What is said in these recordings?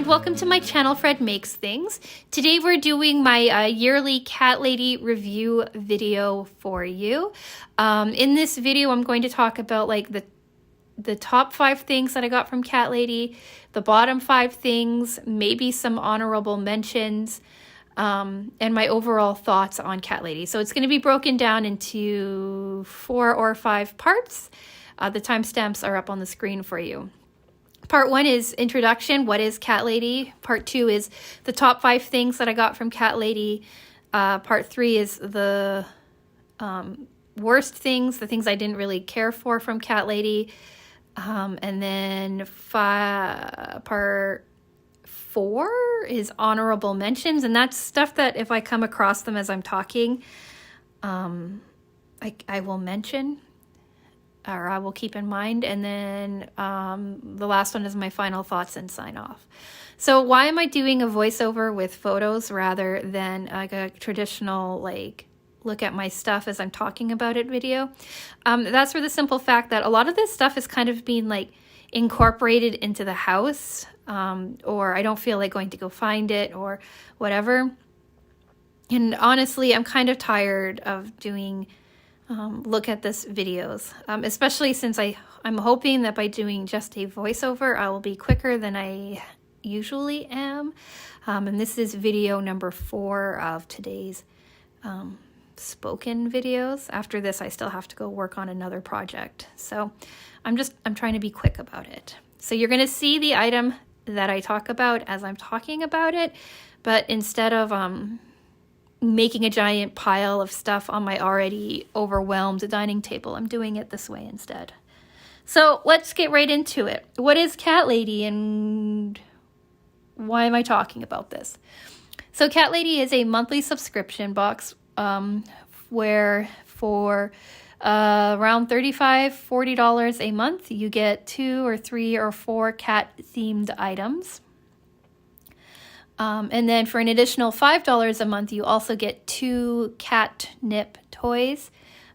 and welcome to my channel, Fred Makes Things. Today we're doing my yearly Cat Lady review video for you. In this video I'm going to talk about like the top 5 things that I got from Cat Lady, the bottom 5 things, maybe some honorable mentions, and my overall thoughts on Cat Lady. So it's going to be broken down into 4 or 5 parts. The timestamps are up on the screen for you. Part 1 is introduction. What is Cat Lady? Part 2 is the top 5 things that I got from Cat Lady. Part 3 is the worst things, the things I didn't really care for from Cat Lady. And then part 4 is honorable mentions. And that's stuff that if I come across them as I'm talking, I will mention. Or I will keep in mind. And then the last one is my final thoughts and sign off. So why am I doing a voiceover with photos rather than like a traditional like look at my stuff as I'm talking about it video? That's for the simple fact that a lot of this stuff is kind of being like incorporated into the house, or I don't feel like going to go find it or whatever. And honestly, I'm kind of tired of doing look at this videos, especially since I'm hoping that by doing just a voiceover, I will be quicker than I usually am. And this is video number 4 of today's spoken videos. After this, I still have to go work on another project. So I'm trying to be quick about it. So you're going to see the item that I talk about as I'm talking about it, but instead of making a giant pile of stuff on my already overwhelmed dining table, I'm doing it this way instead. So let's get right into it. What is Cat Lady and why am I talking about this? So Cat Lady is a monthly subscription box where for around $35–40 a month, you get 2 or 3 or 4 cat themed items. And then for an additional $5 a month, you also get 2 catnip toys.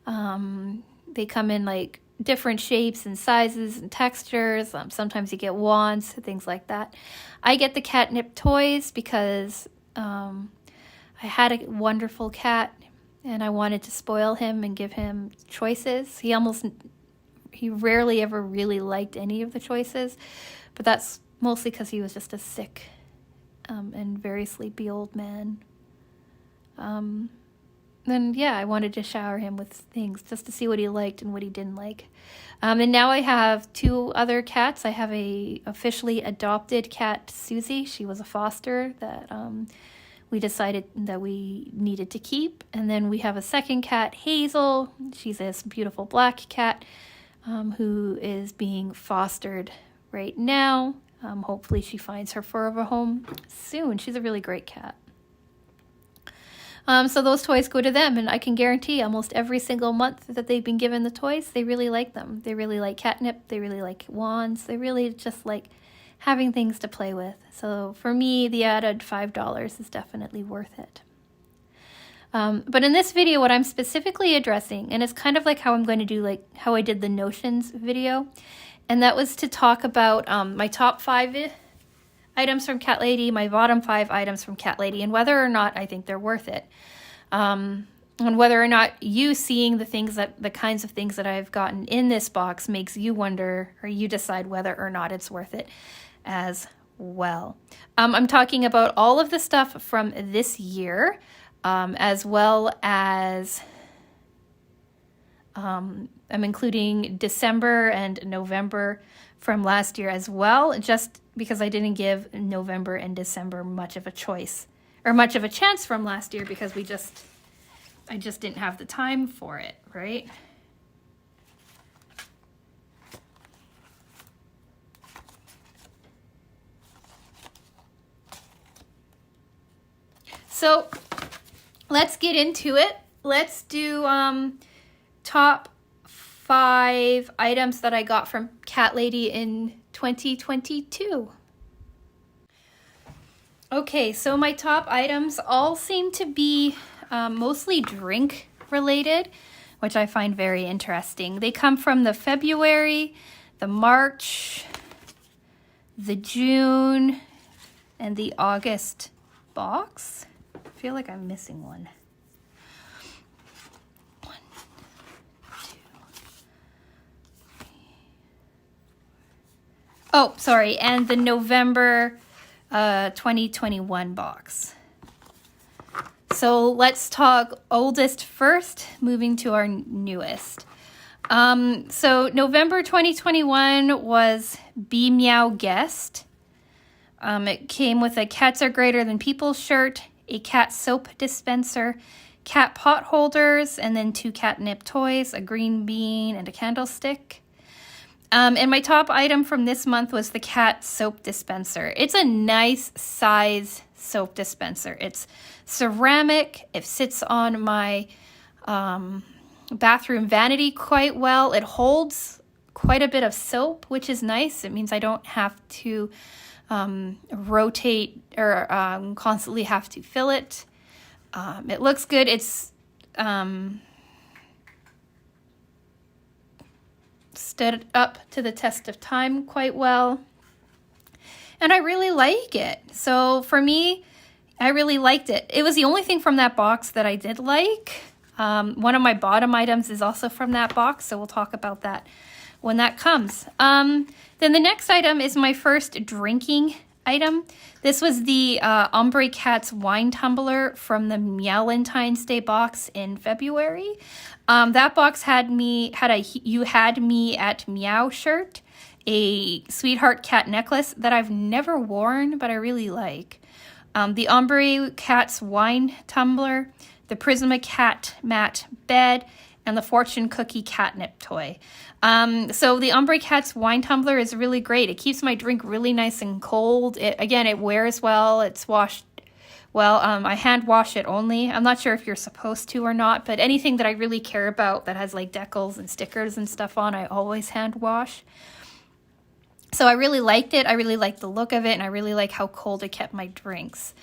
They come in like different shapes and sizes and textures. Sometimes you get wands, things like that. I get the catnip toys because I had a wonderful cat and I wanted to spoil him and give him choices. He rarely ever really liked any of the choices, but that's mostly because he was just a sick and very sleepy old man. Then yeah, I wanted to shower him with things just to see what he liked and what he didn't like. And now I have 2 other cats. I have a officially adopted cat, Susie. She was a foster that we decided that we needed to keep. And then we have a second cat, Hazel. She's this beautiful black cat who is being fostered right now. Hopefully she finds her forever home soon. She's a really great cat. So those toys go to them, and I can guarantee almost every single month that they've been given the toys, they really like them. They really like catnip. They really like wands. They really just like having things to play with. So for me, the added $5 is definitely worth it. But in this video, what I'm specifically addressing, and it's kind of like how I'm going to do like how I did the notions video, and that was to talk about my top 5 items from Cat Lady, my bottom 5 items from Cat Lady, and whether or not I think they're worth it. And whether or not you seeing the kinds of things that I've gotten in this box makes you wonder, or you decide whether or not it's worth it as well. I'm talking about all of the stuff from this year, as well as I'm including December and November from last year as well, just because I didn't give November and December much of a choice or much of a chance from last year because I just didn't have the time for it, right? So let's get into it. Let's do top 5 items that I got from Cat Lady in 2022. Okay, so my top items all seem to be mostly drink related, which I find very interesting. They come from the February, the March, the June, and the August box. I feel like I'm missing one. Oh, sorry, and the November 2021 box. So let's talk oldest first, moving to our newest. So November 2021 was Be Meow Guest. It came with a Cats Are Greater Than People shirt, a cat soap dispenser, cat pot holders, and then 2 catnip toys, a green bean, and a candlestick. And my top item from this month was the cat soap dispenser. It's a nice size soap dispenser. It's ceramic. It sits on my bathroom vanity quite well. It holds quite a bit of soap, which is nice. It means I don't have to rotate or constantly have to fill it. It looks good. It's stood up to the test of time quite well, and I really like it. So for me, I really liked it. It was the only thing from that box that I did like. One of my bottom items is also from that box, so we'll talk about that when that comes. Then the next item is my first drinking item. This was the Ombre Cats wine tumbler from the Meowlentine's Day box in February. That box had a You Had Me at Meow shirt, a Sweetheart Cat necklace that I've never worn, but I really like. The Ombre Cats wine tumbler, the Prisma Cat mat bed, and the Fortune Cookie catnip toy. So the Ombre Cats wine tumbler is really great. It keeps my drink really nice and cold. It wears well. It's washed well. I hand wash it only. I'm not sure if you're supposed to or not, but anything that I really care about that has like decals and stickers and stuff on, I always hand wash. So I really liked it. I really liked the look of it, and I really like how cold it kept my drinks.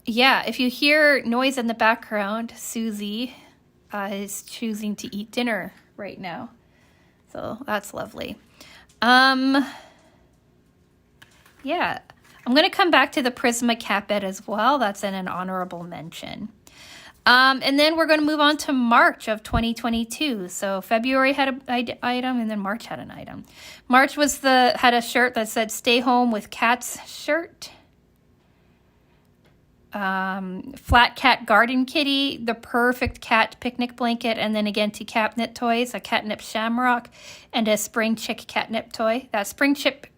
Yeah, if you hear noise in the background, Susie is choosing to eat dinner right now. So that's lovely. Yeah, I'm going to come back to the Prisma cat bed as well. That's in an honorable mention. And then we're going to move on to March of 2022. So February had an item, and then March had an item. March had a shirt that said "Stay Home with Cats" shirt. Flat cat garden kitty, the perfect cat picnic blanket, and then again 2 catnip toys, a catnip shamrock, and a spring chick catnip toy. That spring chick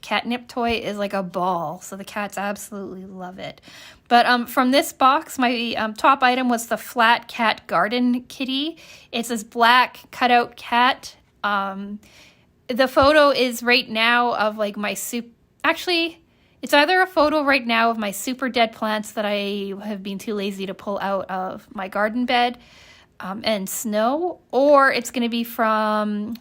catnip toy is like a ball, so the cats absolutely love it. But from this box, my top item was the flat cat garden kitty. It's this black cutout cat. The photo is right now of like my soup. Actually, it's either a photo right now of my super dead plants that I have been too lazy to pull out of my garden bed and snow, or it's going to be from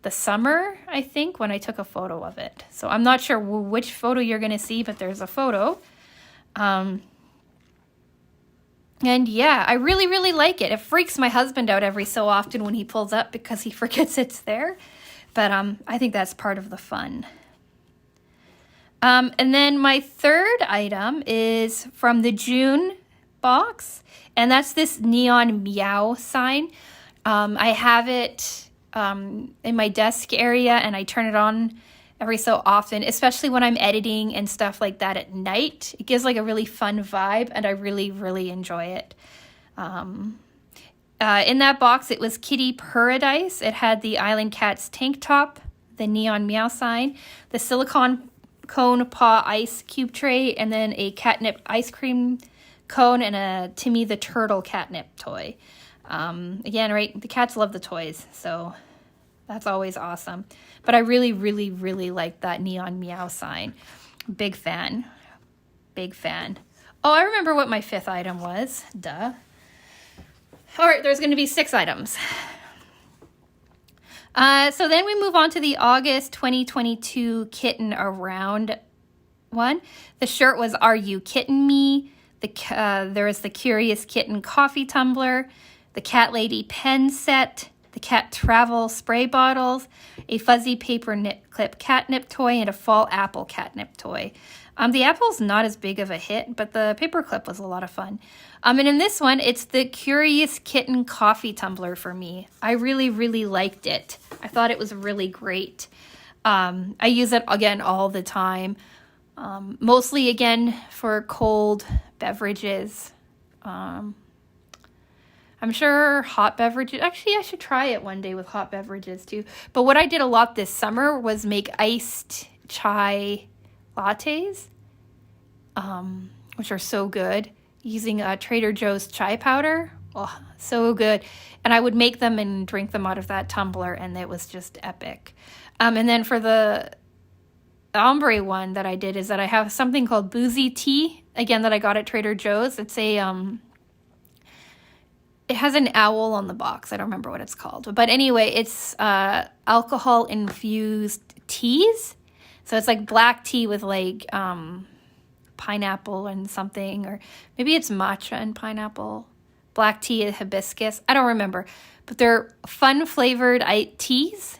the summer, I think, when I took a photo of it. So I'm not sure which photo you're going to see, but there's a photo. And yeah, I really, really like it. It freaks my husband out every so often when he pulls up because he forgets it's there. But I think that's part of the fun. And then my third item is from the June box, and that's this neon meow sign. I have it in my desk area, and I turn it on every so often, especially when I'm editing and stuff like that at night. It gives like a really fun vibe, and I really, really enjoy it. In that box, it was Kitty Paradise. It had the Island Cats tank top, the neon meow sign, the silicone cone paw ice cube tray, and then a catnip ice cream cone, and a Timmy the Turtle catnip toy. Again, right, the cats love the toys, so that's always awesome. But I really, really, really like that neon meow sign. Big fan. Big fan. Oh, I remember what my 5th item was. Duh. All right, there's going to be 6 items. So then we move on to the August 2022 Kitten Around one. The shirt was "Are You Kitten Me?" There was the Curious Kitten coffee tumbler, the Cat Lady pen set, the cat travel spray bottles, a fuzzy paper clip catnip toy, and a fall apple catnip toy. The apple's not as big of a hit, but the paper clip was a lot of fun. And in this one, it's the Curious Kitten coffee tumbler for me. I really, really liked it. I thought it was really great. I use it, again, all the time. Mostly, again, for cold beverages. I'm sure hot beverages. Actually, I should try it one day with hot beverages, too. But what I did a lot this summer was make iced chai lattes, which are so good, using Trader Joe's chai powder. Oh, so good. And I would make them and drink them out of that tumbler, and it was just epic. And then for the ombre one that I did is that I have something called boozy tea, again, that I got at Trader Joe's. It's a, it has an owl on the box. I don't remember what it's called. But anyway, it's alcohol-infused teas. So it's like black tea with like pineapple and something, or maybe it's matcha and pineapple. Black tea and hibiscus. I don't remember. But they're fun-flavored teas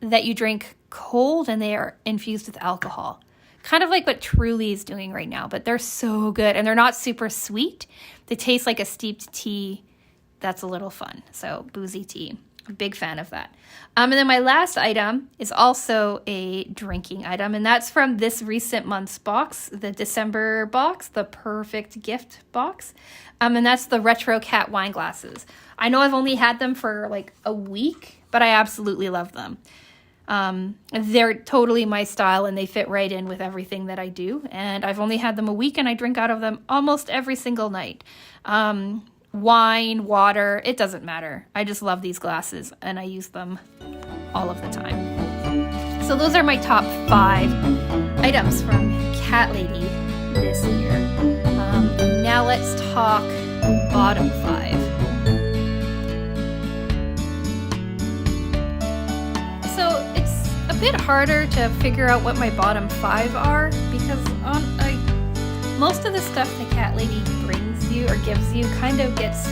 that you drink cold, and they are infused with alcohol. Kind of like what Truly is doing right now, but they're so good. And they're not super sweet. They taste like a steeped tea. That's a little fun. So boozy tea. I'm a big fan of that. And then my last item is also a drinking item, and that's from this recent month's box, the December box, the perfect gift box. And that's the retro cat wine glasses. I know I've only had them for like a week, but I absolutely love them. They're totally my style, and they fit right in with everything that I do. And I've only had them a week, and I drink out of them almost every single night. Wine, water, it doesn't matter. I just love these glasses, and I use them all of the time. So those are my top 5 items from Cat Lady this year. Now let's talk bottom 5. So it's a bit harder to figure out what my bottom 5 are, because most of the stuff the Cat Lady brings you or gives you kind of gets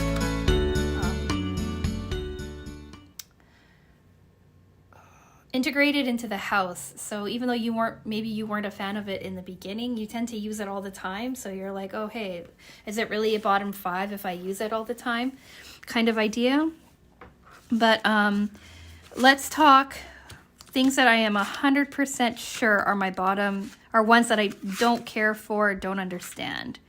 integrated into the house. So even though maybe you weren't a fan of it in the beginning, you tend to use it all the time. So you're like, oh, hey, is it really a bottom 5 if I use it all the time kind of idea? But let's talk things that I am 100% sure are my bottom, are ones that I don't care for, don't understand.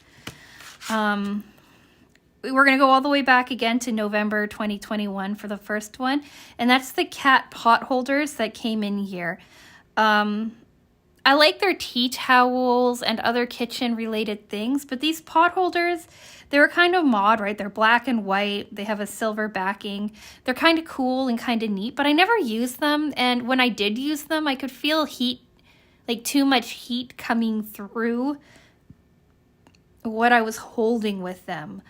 We're going to go all the way back again to November 2021 for the first one. And that's the cat pot holders that came in here. I like their tea towels and other kitchen related things, but these pot holders, they're kind of mod, right? They're black and white. They have a silver backing. They're kind of cool and kind of neat, but I never used them. And when I did use them, I could feel heat, like too much heat coming through what I was holding with them.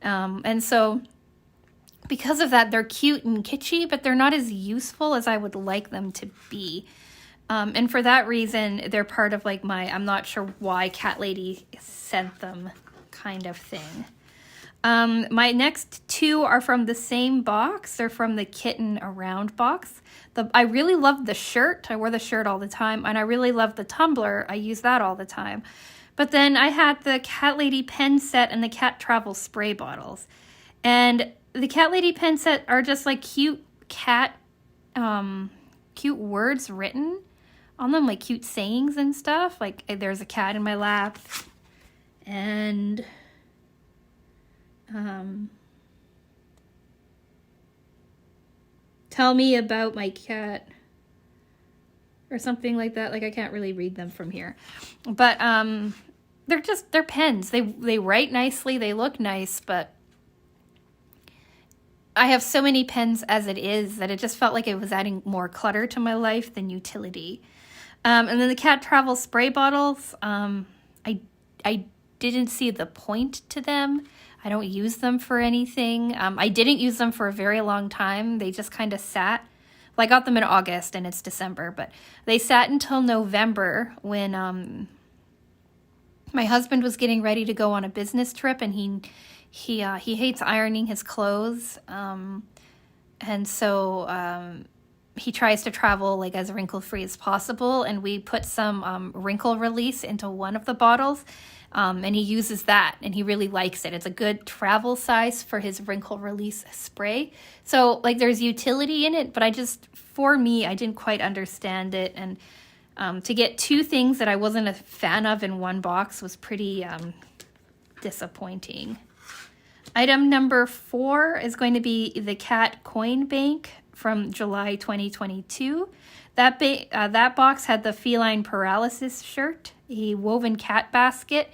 And so because of that, they're cute and kitschy, but they're not as useful as I would like them to be. And for that reason, they're part of like I'm not sure why Cat Lady sent them kind of thing. My next 2 are from the same box. They're from the Kitten Around box. I really love the shirt. I wear the shirt all the time. And I really love the tumbler. I use that all the time. But then I had the Cat Lady pen set and the Cat Travel spray bottles. And the Cat Lady pen set are just like cute cat, cute words written on them, like cute sayings and stuff. Like there's a cat in my lap. And tell me about my cat. Or something like that. Like I can't really read them from here. But they're pens. They write nicely, they look nice, but I have so many pens as it is that it just felt like it was adding more clutter to my life than utility. And then the Cat Travel spray bottles, I didn't see the point to them. I don't use them for anything. I didn't use them for a very long time. They just kind of sat. Well, I got them in August and it's December, but they sat until November when my husband was getting ready to go on a business trip, and he hates ironing his clothes. And And so he tries to travel like as wrinkle-free as possible, and we put some wrinkle release into one of the bottles, and he uses that, and he really likes it. It's a good travel size for his wrinkle release spray. So like there's utility in it, but for me, I didn't quite understand it, and to get two things that I wasn't a fan of in one box was pretty disappointing. Item number 4 is going to be the cat coin bank from July 2022. That box had the feline paralysis shirt, a woven cat basket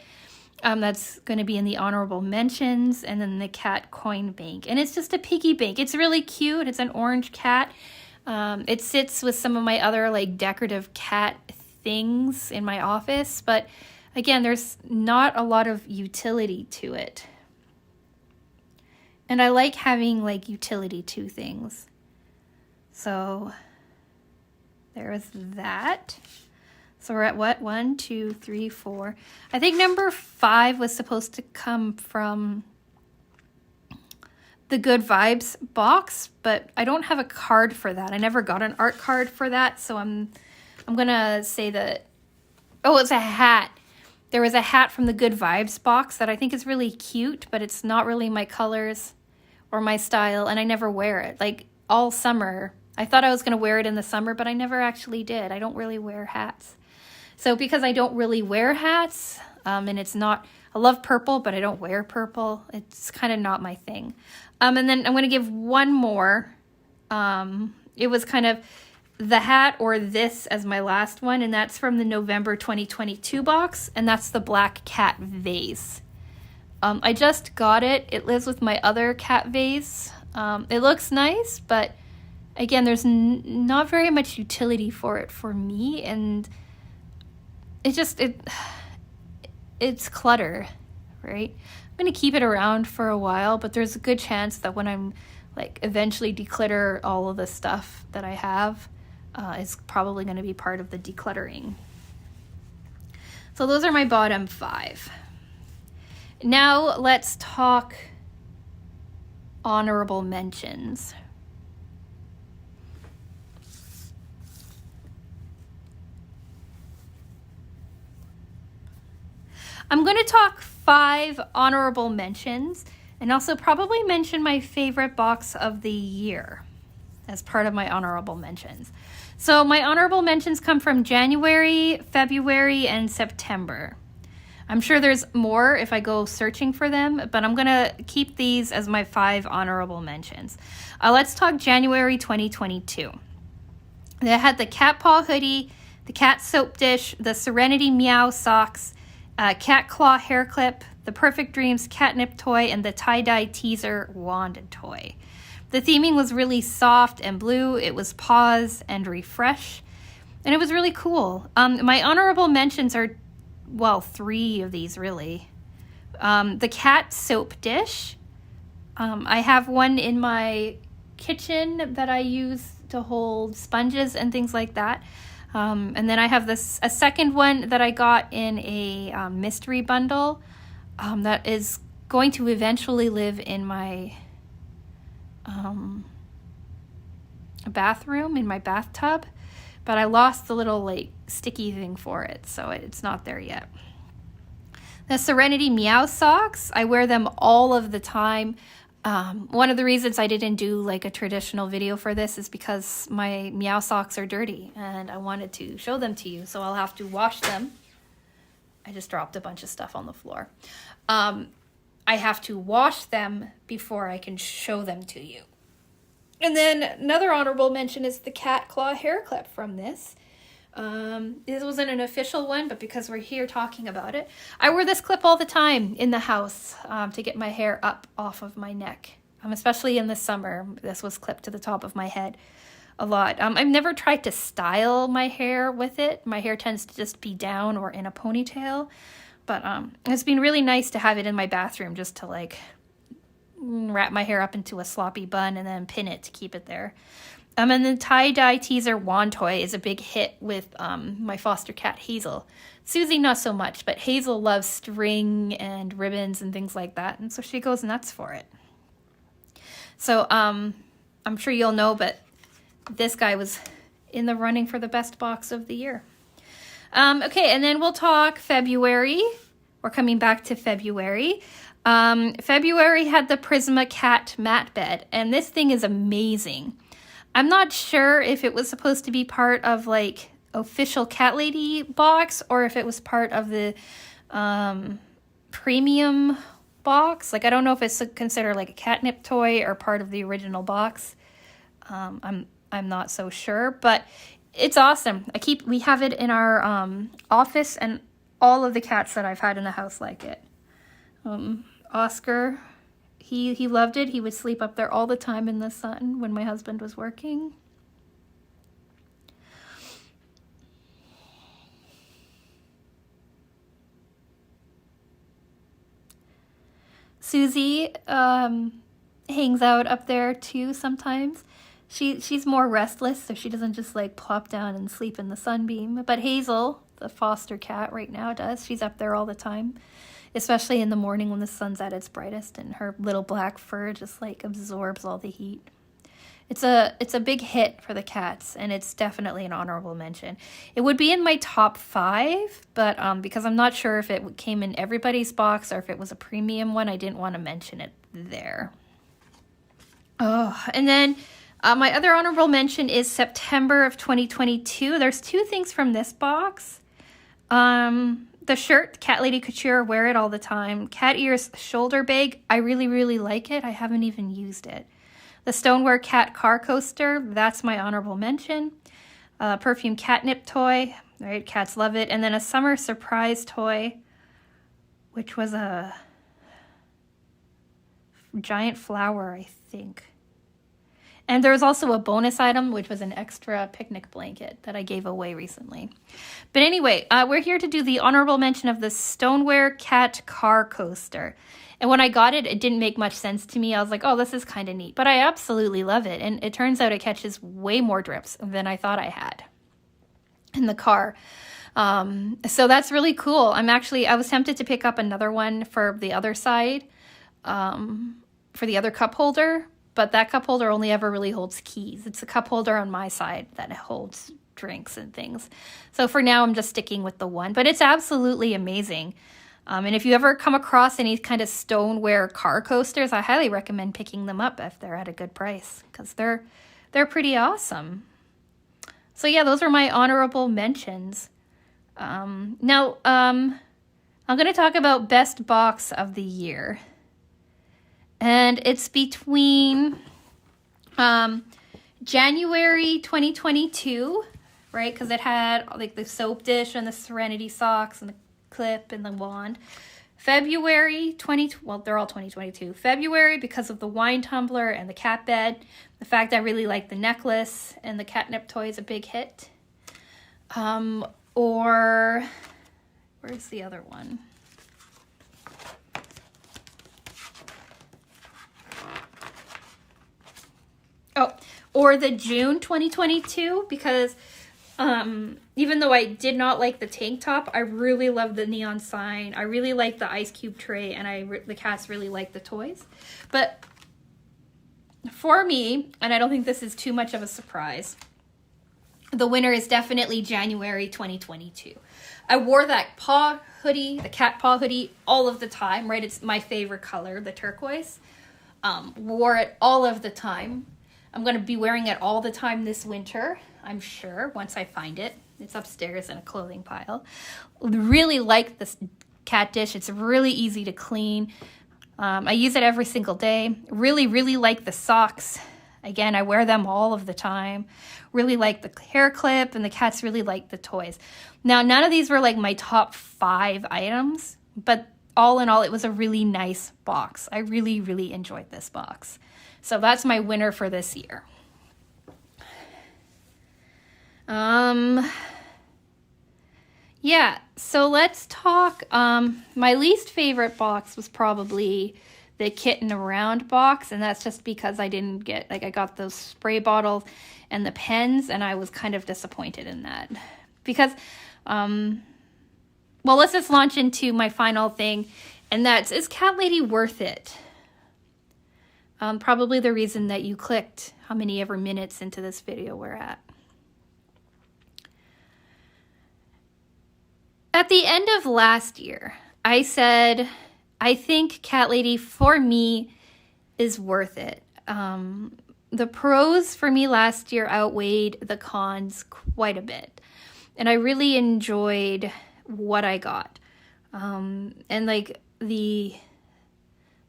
that's going to be in the honorable mentions, and then the cat coin bank. And it's just a piggy bank. It's really cute. It's an orange cat. It sits with some of my other like decorative cat things in my office, but again, there's not a lot of utility to it. And I like having like utility to things. So there was that. So we're at what? 1, 2, 3, 4. I think number 5 was supposed to come from the Good Vibes box, but I don't have a card for that. I never got an art card for that, so I'm gonna say that. Oh, it's a hat. There was a hat from the Good Vibes box that I think is really cute, but it's not really my colors or my style, and I never wear it. Like all summer, I thought I was gonna wear it in the summer, but I never actually did. I don't really wear hats. So because I don't really wear hats, and it's not, I love purple, but I don't wear purple. It's kind of not my thing. And then I'm going to give one more. It was kind of the hat or this as my last one, and that's from the November 2022 box, and that's the black cat vase. I just got it. It lives with my other cat vase. It looks nice, but again, there's not very much utility for it for me, and it's clutter, right? I'm going to keep it around for a while, but there's a good chance that when I'm like eventually declutter all of the stuff that I have, is probably going to be part of the decluttering. So those are my bottom 5. Now let's talk honorable mentions. I'm going to talk 5 honorable mentions and also probably mention my favorite box of the year as part of my honorable mentions. So my honorable mentions come from January, February, and September. I'm sure there's more if I go searching for them, but I'm going to keep these as my 5 honorable mentions. Let's talk January 2022. They had the cat paw hoodie, the cat soap dish, the Serenity Meow socks, cat claw hair clip, the Perfect Dreams catnip toy, and the tie-dye teaser wand toy. The theming was really soft and blue. It was pause and refresh, and it was really cool. My honorable mentions are, well, 3 of these really. The cat soap dish. I have one in my kitchen that I use to hold sponges and things like that. And then I have a second one that I got in a mystery bundle that is going to eventually live in my bathroom, in my bathtub. But I lost the little like sticky thing for it, so it's not there yet. The Serenity Meow socks, I wear them all of the time. One of the reasons I didn't do like a traditional video for this is because my Meow socks are dirty and I wanted to show them to you, so I'll have to wash them. I just dropped a bunch of stuff on the floor. I have to wash them before I can show them to you. And then another honorable mention is the cat claw hair clip from this. This wasn't an official one, but because we're here talking about it, I wear this clip all the time in the house to get my hair up off of my neck, especially in the summer. This was clipped to the top of my head a lot. I've never tried to style my hair with it. My hair tends to just be down or in a ponytail, but it's been really nice to have it in my bathroom just to like wrap my hair up into a sloppy bun and then pin it to keep it there. And the tie-dye teaser wand toy is a big hit with my foster cat, Hazel. Susie, not so much, but Hazel loves string and ribbons and things like that, and so she goes nuts for it. So I'm sure you'll know, but this guy was in the running for the best box of the year. Okay, and then we'll talk February. We're coming back to February. February had the Prisma Cat mat bed, and this thing is amazing. I'm not sure if it was supposed to be part of like official Cat Lady box or if it was part of the premium box. Like, I don't know if it's considered like a catnip toy or part of the original box. I'm not so sure, but it's awesome. We have it in our office, and all of the cats that I've had in the house like it. Oscar, he loved it. He would sleep up there all the time in the sun when my husband was working. Susie hangs out up there too sometimes. She's more restless, so she doesn't just like plop down and sleep in the sunbeam. But Hazel, the foster cat right now, does. She's up there all the time, especially in the morning when the sun's at its brightest and her little black fur just like absorbs all the heat. It's a big hit for the cats, and it's definitely an honorable mention. It would be in my top 5, but because I'm not sure if it came in everybody's box or if it was a premium one, I didn't want to mention it there. Oh, and then my other honorable mention is September of 2022. There's 2 things from this box. The shirt, Cat Lady Couture, wear it all the time. Cat Ears shoulder bag, I really, really like it. I haven't even used it. The Stoneware Cat Car Coaster, that's my honorable mention. Perfume catnip toy, right? Cats love it. And then a summer surprise toy, which was a giant flower, I think. And there was also a bonus item, which was an extra picnic blanket that I gave away recently. But anyway, we're here to do the honorable mention of the Stoneware Cat Car Coaster. And when I got it, it didn't make much sense to me. I was like, oh, this is kind of neat. But I absolutely love it. And it turns out it catches way more drips than I thought I had in the car. So that's really cool. I was tempted to pick up another one for the other side, for the other cup holder. But that cup holder only ever really holds keys. It's a cup holder on my side that holds drinks and things. So for now, I'm just sticking with the one. But it's absolutely amazing. And if you ever come across any kind of stoneware car coasters, I highly recommend picking them up if they're at a good price, because they're pretty awesome. So yeah, those are my honorable mentions. Now, I'm going to talk about best box of the year. And it's between January 2022, right? Because it had like the soap dish and the Serenity socks and the clip and the wand. February they're all 2022. February, because of the wine tumbler and the cat bed. The fact I really like the necklace and the catnip toy is a big hit. Or where's the other one? Oh, or the June 2022, because even though I did not like the tank top, I really love the neon sign. I really like the ice cube tray, and the cats really like the toys. But for me, and I don't think this is too much of a surprise, the winner is definitely January 2022. I wore that paw hoodie, the cat paw hoodie, all of the time, right? It's my favorite color, the turquoise. Wore it all of the time. I'm going to be wearing it all the time this winter, I'm sure, once I find it. It's upstairs in a clothing pile. Really like this cat dish. It's really easy to clean. I use it every single day. Really, really like the socks. Again, I wear them all of the time. Really like the hair clip, and the cats really like the toys. Now, none of these were like my top 5 items, but all in all, it was a really nice box. I really, really enjoyed this box. So that's my winner for this year. Yeah, so let's talk. My least favorite box was probably the Kitten Around box, and that's just because I didn't get, I got those spray bottles and the pens, and I was kind of disappointed in that. Because, well, let's just launch into my final thing, and that's, is Cat Lady worth it? Probably the reason that you clicked how many ever minutes into this video we're at. At the end of last year, I said, I think Cat Lady for me is worth it. The pros for me last year outweighed the cons quite a bit. And I really enjoyed what I got. And like the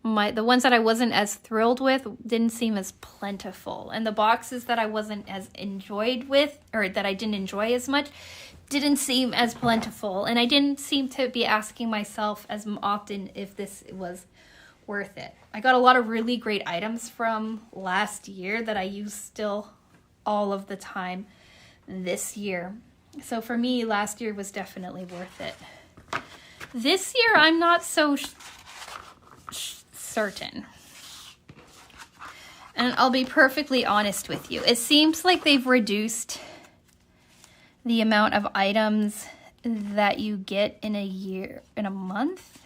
ones that I wasn't as thrilled with didn't seem as plentiful. And the boxes that I wasn't as enjoyed with, or that I didn't enjoy as much, didn't seem as plentiful. And I didn't seem to be asking myself as often if this was worth it. I got a lot of really great items from last year that I use still all of the time this year. So for me, last year was definitely worth it. This year, I'm not so certain. And I'll be perfectly honest with you. It seems like they've reduced the amount of items that you get in a month.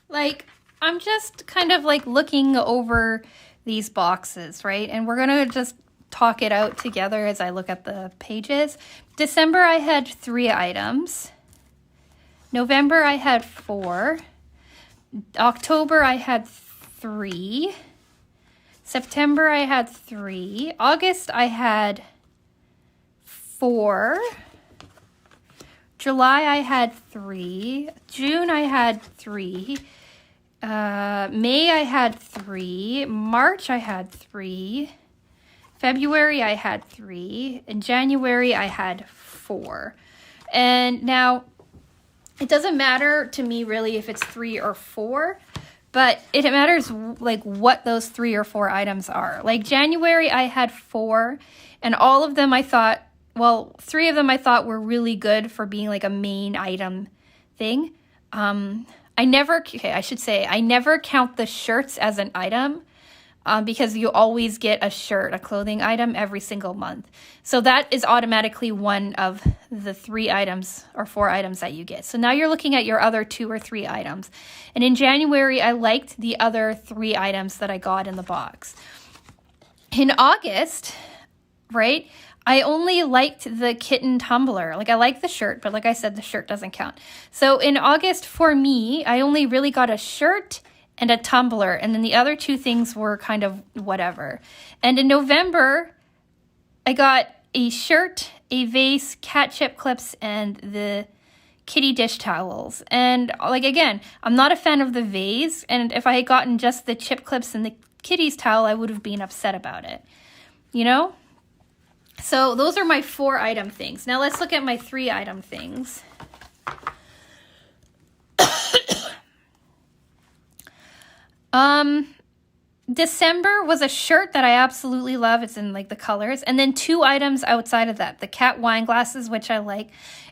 Like, I'm just kind of like looking over these boxes, right? And we're gonna just talk it out together as I look at the pages. December, I had 3 items. November, I had 4. October, I had 3. September, I had 3. August, I had 4. July, I had 3. June, I had 3. May, I had 3. March, I had 3. February, I had 3. In January, I had 4. And now, it doesn't matter to me really if it's 3 or 4, but it matters like what those 3 or 4 items are. Like January, I had 4, and all of them I thought, well, 3 of them I thought were really good for being like a main item thing. I never count the shirts as an item. Because you always get a shirt, a clothing item every single month. So that is automatically one of the 3 items or 4 items that you get. So now you're looking at your other 2 or 3 items. And in January, I liked the other 3 items that I got in the box. In August, right, I only liked the kitten tumbler. Like I like the shirt, but like I said, the shirt doesn't count. So in August, for me, I only really got a shirt and a tumbler, and then the other 2 things were kind of whatever. And in November, I got a shirt, a vase, cat chip clips, and the kitty dish towels. And like again, I'm not a fan of the vase, and if I had gotten just the chip clips and the kitty's towel, I would have been upset about it. You know? So those are my 4 item things. Now let's look at my 3 item things. December was a shirt that I absolutely love. It's in like the colors. And then 2 items outside of that. The cat wine glasses, which I like,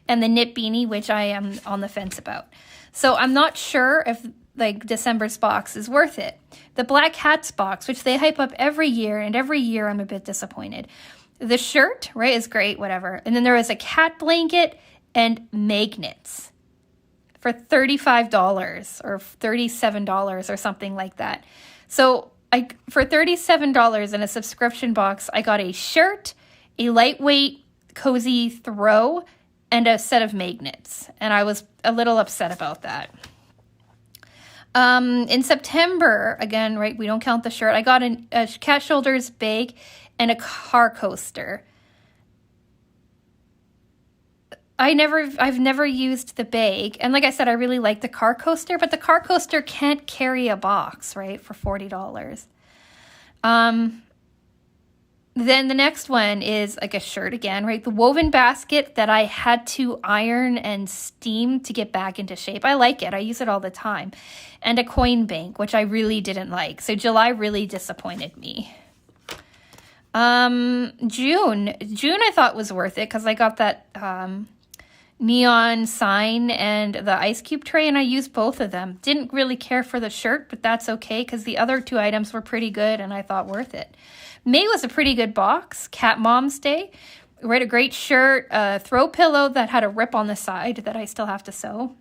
and the knit beanie, which I am on the fence about. So I'm not sure if like December's box is worth it. The Black Hats box, which they hype up every year, and every year I'm a bit disappointed. The shirt, right, is great, whatever. And then there was a cat blanket and magnets for $35 or $37 or something like that. So for $37 in a subscription box, I got a shirt, a lightweight, cozy throw, and a set of magnets. And I was a little upset about that. In September, again, right, we don't count the shirt, I got a cat shoulders bag and a car coaster. I've never used the bag. And like I said, I really like the car coaster, but the car coaster can't carry a box, right, for $40. Then the next one is like a shirt again, right? The woven basket that I had to iron and steam to get back into shape. I like it. I use it all the time. And a coin bank, which I really didn't like. So July really disappointed me. June I thought was worth it because I got that neon sign and the ice cube tray, and I used both of them. Didn't really care for the shirt, but that's okay because the other 2 items were pretty good and I thought worth it. May was a pretty good box. Cat Mom's Day. Right, a great shirt, a throw pillow that had a rip on the side that I still have to sew.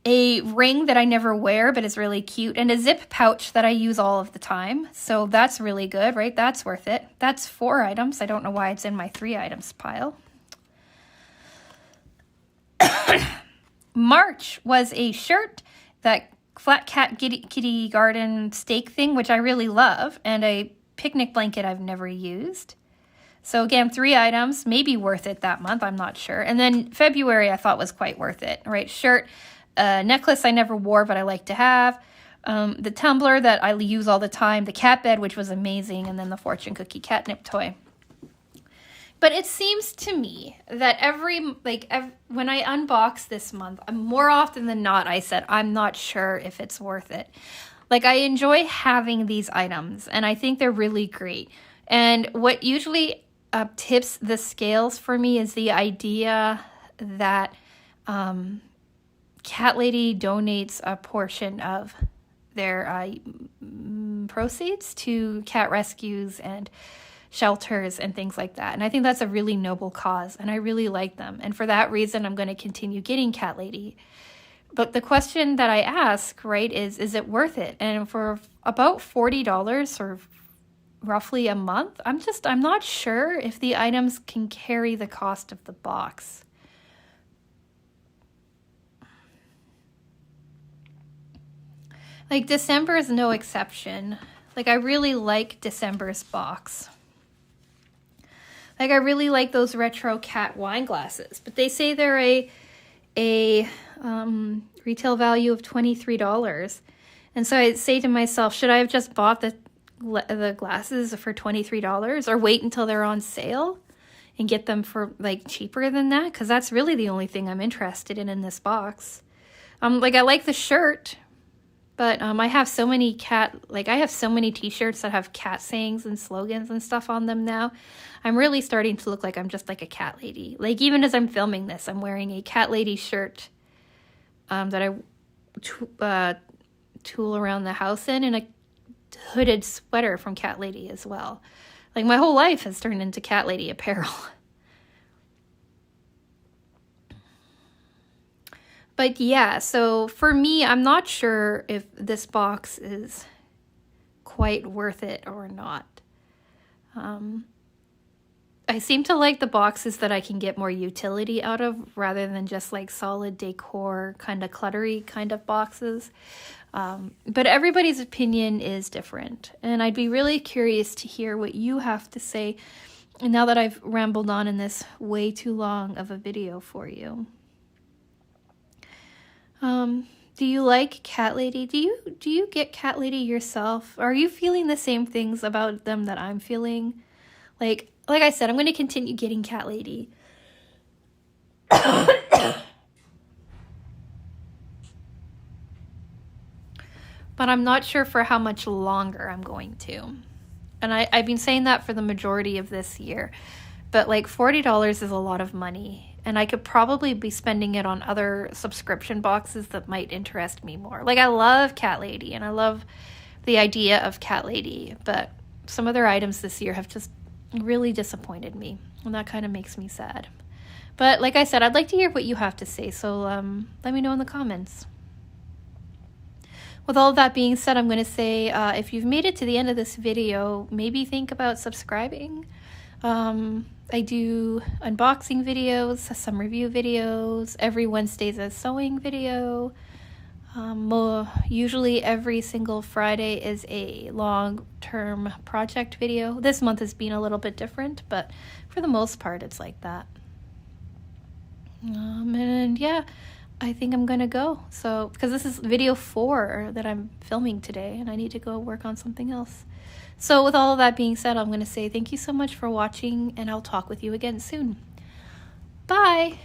a ring that I never wear but is really cute, and a zip pouch that I use all of the time. So that's really good, right? That's worth it. That's 4 items. I don't know why it's in my 3 items pile. March was a shirt, that flat cat kitty garden steak thing, which I really love, and a picnic blanket I've never used. So again, 3 items, maybe worth it that month, I'm not sure. And then February I thought was quite worth it, right? Shirt, necklace I never wore but I like to have, the tumbler that I use all the time, the cat bed, which was amazing, and then the fortune cookie catnip toy. But it seems to me that when I unbox this month, more often than not, I said, I'm not sure if it's worth it. Like, I enjoy having these items, and I think they're really great. And what usually tips the scales for me is the idea that Cat Lady donates a portion of their proceeds to cat rescues and shelters and things like that. And I think that's a really noble cause, and I really like them. And for that reason, I'm going to continue getting Cat Lady. But the question that I ask, right, is it worth it? And for about $40 or roughly a month, I'm not sure if the items can carry the cost of the box. Like, December is no exception. Like, I really like December's box. Like, I really like those retro cat wine glasses, but they say they're a retail value of $23. And so I say to myself, should I have just bought the glasses for $23 or wait until they're on sale and get them for like cheaper than that? Because that's really the only thing I'm interested in this box. Like, I like the shirt, but I have so many t-shirts that have cat sayings and slogans and stuff on them now. I'm really starting to look like I'm just like a cat lady. Like, even as I'm filming this, I'm wearing a Cat Lady shirt that I tool around the house in, and a hooded sweater from Cat Lady as well. Like, my whole life has turned into Cat Lady apparel. But yeah, so for me, I'm not sure if this box is quite worth it or not. I seem to like the boxes that I can get more utility out of rather than just like solid decor, kind of cluttery kind of boxes. But everybody's opinion is different, and I'd be really curious to hear what you have to say now that I've rambled on in this way too long of a video for you. Do you like Cat Lady? Do you get Cat Lady yourself? Are you feeling the same things about them that I'm feeling? Like I said, I'm going to continue getting Cat Lady. But I'm not sure for how much longer I'm going to. And I've been saying that for the majority of this year. But like $40 is a lot of money. And I could probably be spending it on other subscription boxes that might interest me more. Like, I love Cat Lady and I love the idea of Cat Lady. But some of their items this year have just really disappointed me. And that kind of makes me sad. But like I said, I'd like to hear what you have to say. So let me know in the comments. With all of that being said, I'm going to say if you've made it to the end of this video, maybe think about subscribing. I do unboxing videos, some review videos. Every Wednesday's a sewing video. Usually every single Friday is a long-term project video. This month has been a little bit different, but for the most part, it's like that. And yeah, I think I'm gonna go. So, because this is video 4 that I'm filming today, and I need to go work on something else. So with all of that being said, I'm gonna say thank you so much for watching, and I'll talk with you again soon. Bye!